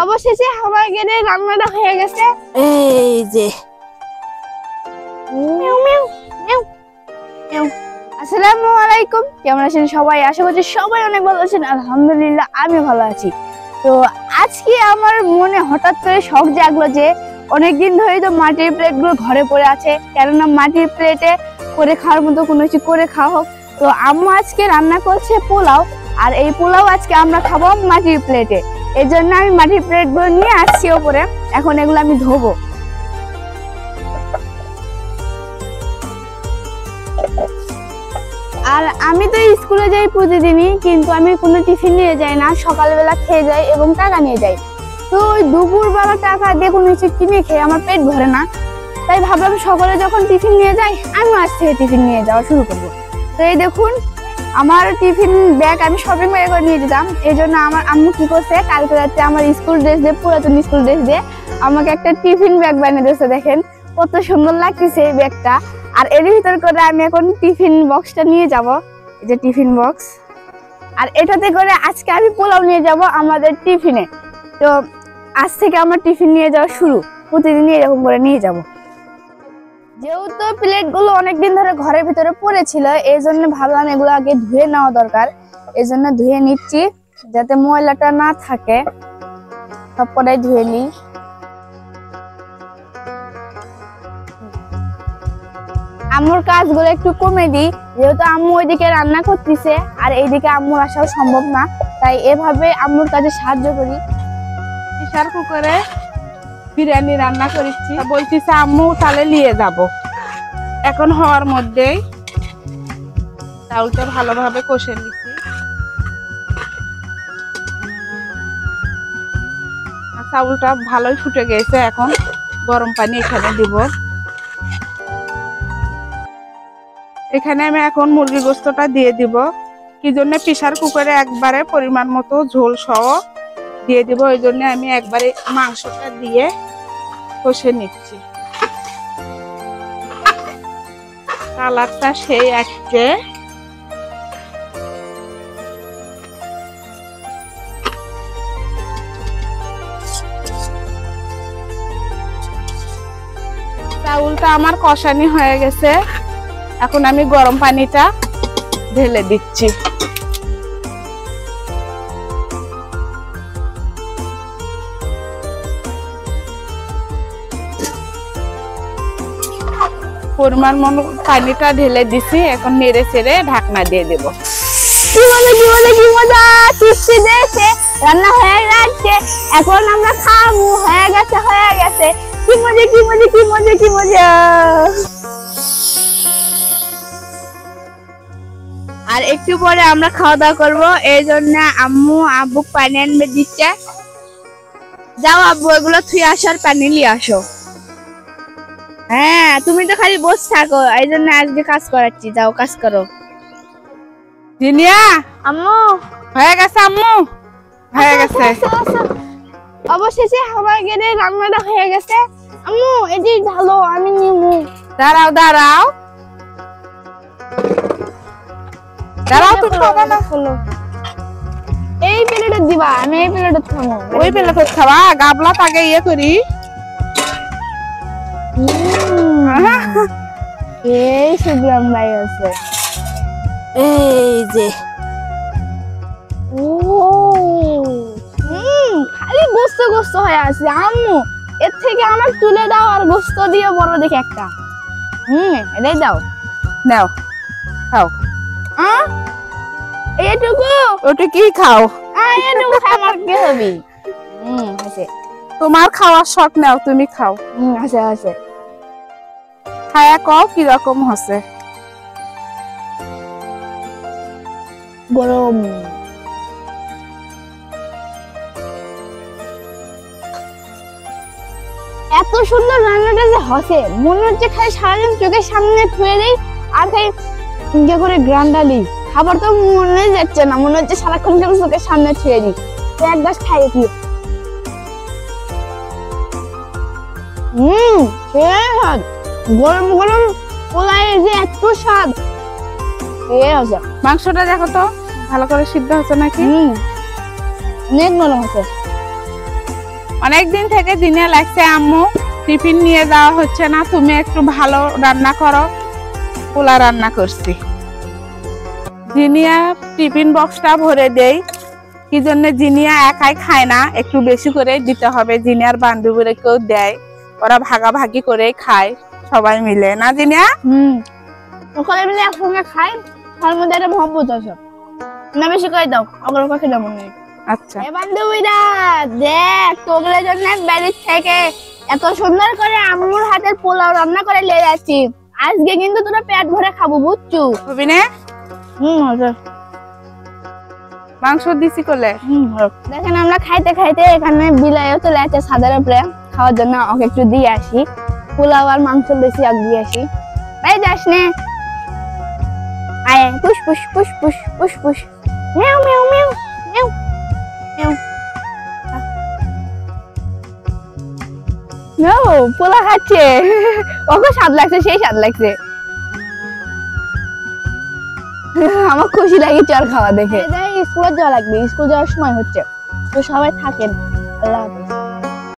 অবশেষে আমার গেলে রান্নাটা হয়ে গেছে। এই যে আসসালামু আলাইকুম, কেমন আছেন সবাই? আশা করছি সবাই অনেক ভালো আছেন। আলহামদুলিল্লাহ আমি ভালো আছি। তো আজকে আমার মনে হঠাৎ করে শখ জাগলো যে অনেকদিন ধরেই তো মাটির প্লেটগুলো ঘরে পড়ে আছে, কেননা মাটির প্লেটে করে খাওয়ার মতো কোনো কিছু করে খাওয়া হোক। তো আম্মু আজকে রান্না করছে পোলাও, আর এই পোলাও আজকে আমরা খাবো মাটির প্লেটে। এই জন্য আমি মাটির প্লেটগুলো নিয়ে আসছি ওপরে, এখন এগুলো আমি ধোবো। আর আমি তো স্কুলে যাই প্রতিদিনই, কিন্তু আমি কোনো টিফিন নিয়ে যাই না, সকালবেলা খেয়ে যাই এবং টাকা নিয়ে যাই। তো ওই দুপুরবেলা টাকা দিয়ে কোনো কিছু কিনে খেয়ে আমার পেট ভরে না, তাই ভাবলাম সকালে যখন টিফিন নিয়ে যাই আমি আজ থেকে টিফিন নিয়ে যাওয়া শুরু করবো। তো এই দেখুন আমার টিফিন ব্যাগ আমি শপিং ব্যাগে করে নিয়ে যেতাম। এই জন্য আমার আম্মু কি করছে, কালকে রাতে আমার স্কুল ড্রেস দিয়ে, পুরাতন স্কুল ড্রেস দিয়ে আমাকে একটা টিফিন ব্যাগ বানিয়ে দিয়েছে। দেখেন কত সুন্দর লাগতেছে এই ব্যাগটা। আর এর ভিতর করে আমি এখন টিফিন বক্সটা নিয়ে যাব, এই যে টিফিন বক্স। আর এটাতে করে আজকে আমি পোলাও নিয়ে যাব আমাদের টিফিনে। তো আজ থেকে আমার টিফিন নিয়ে যাওয়া শুরু, প্রতিদিনই এরকম করে নিয়ে যাব। যেহেতু প্লেটগুলো অনেকদিন ধরে ঘরের ভিতরে পড়েছিল, এই জন্য ভাবলাম এগুলো আগে ধুয়ে নেওয়া দরকার। এই জন্য ধুয়ে নিচ্ছি যাতে ময়লাটা না থাকে, সব কটাই ধুয়ে নিই। আম্মুর কাজগুলো একটু কমে দিই, যেহেতু আম্মু ওইদিকে রান্না করতেছে আর এইদিকে আম্মুর আসাও সম্ভব না, তাই এভাবে আম্মুর কাজে সাহায্য করি। প্রেসার কুকারে বিরিয়ানি রান্না করেছি, বলতেছে আম্মু তাহলে নিয়ে যাব। এখন হওয়ার মধ্যেই চাউলটা ভালোভাবে কষে নিচ্ছি। চাউলটা ভালোই ফুটে গেছে, এখন গরম পানি এখানে দিব। এখানে আমি এখন মুরগির গোশতটা দিয়ে দিব। কি জন্য প্রেসার কুকারে একবারে পরিমাণ মতো ঝোল সহ দিয়ে দিব, ওই জন্য আমি একবারে মাংসটা দিয়ে কষে নিচ্ছি। কালারটা সেই আসছে। চাউলটা আমার কষানি হয়ে গেছে, এখন আমি গরম পানিটা ঢেলে দিচ্ছি। পরিমাণ মতো পানিটা ঢেলে দিছি, এখন নেড়ে চেড়ে ঢাকনা দিয়ে দেব। কি মজা, তৃপ্তি দিয়েছে, রান্না হয়ে যাচ্ছে, এখন আমরা খাবো। হয়ে গেছে। কি মজা। আর একটু পরে আমরা খাওয়া দাওয়া করবো, এই জন্য আম্মু আব্বু পানি আনবে দিচ্ছে। যাও আব্বু, এগুলো থুয়ে আসার পানি নিয়ে আসো। হ্যাঁ, তুমি তো খালি বসে থাকো, এই জন্য আজকে কাজ করাচ্ছি। যাও কাজ করো। জিনিয়া আম্মু হয়ে গেছে, আম্মু হয়ে গেছে। অবশেষে আমার গেলে রান্নাটা হয়ে গেছে। আম্মু এটি ঢালো, আমি নিমু। দাঁড়াও তুমি খাবা না? এই প্লেটে দিবা, আমি এই প্লেটে খাবো। ওই প্লেটে খাবা, গাবলা তাকে ইয়ে করি। এই সুগ্রাম ভাই আছে। এই যে খালি গোস্ত হয়ে আছে। আম্মু এর থেকে আমার তুলে দাও, আর গোস্ত দিয়ে বড় দেখে একটা। এটাই দাও, নাও খাও। এইটুকু ওটা কি খাও? এইটুকু খাই আমার কি হবে? আছে তোমার খাওয়ার শখ নাও, তুমি খাও। আছে খায়া কও কিরকম হচ্ছে। গরম। এত সুন্দর রান্নাটা যে হচ্ছে, মনে হচ্ছে খাই সারাদিন চোখের সামনে থুয়ে দেই আর খাই ইয়ে করে গ্রান্ডালি। খাবার তো মনে যাচ্ছে না, মনে হচ্ছে সারাক্ষণ কেন চোখের সামনে থুয়ে দিই। তো এক গ্লাস খাই কি গরম গরম পোলাও যে এত স্বাদ। মাংসটা দেখো তো ভালো করে সিদ্ধ হচ্ছে নাকি? অনেক নরম আছে। অনেকদিন থেকে দিনে লাগছে আম্মু টিফিন নিয়ে যাওয়া হচ্ছে না, তুমি একটু ভালো রান্না করো। পোলা রান্না করছি। জিনিয়া টিফিন বক্সটা ভরে দেই, কি জন্য জিনিয়া একাই খায় না, একটু বেশি করে দিতে হবে। জিনিয়ার বান্ধবীরা কেউ দেয়, ওরা ভাগাভাগি করে খায় সবাই মিলে, না জিনিয়া? সকালে মিলে একসঙ্গে খাই, তার মধ্যে একটা মহব্বত আছে। না বেশি করে দাও, আমার কাছে যেমন নেই। আচ্ছা এ বান্ধবীরা দেখ, তোদের জন্য বাড়ির থেকে এত সুন্দর করে আম্মুর হাতের পোলাও রান্না করে নিয়ে যাচ্ছি। আজকে কিন্তু তোরা পেট ভরে খাবো, বুঝছো? হবে না? মাংস দিছি কোলে। দেখেন আমরা খাইতে খাইতে এখানে বিলাইও চলে আছে ছাদের উপরে খাওয়ার জন্য, ওকে একটু দিয়ে আসি। পোলাও আর মাংস বেশি আগ দিয়ে আসি। এই যাস নে, আয় push push push push push push, মেও মেও মেও মেও মেও। নো পোলা খাচ্ছে, ওকে স্বাদ লাগছে, সেই স্বাদ লাগছে। আমার খুশি লাগে চর খাওয়া দেখে। স্কুলে যাওয়া লাগবে, স্কুল যাওয়ার সময় হচ্ছে, তো সবাই থাকেন। আল্লাহ হাফেজ।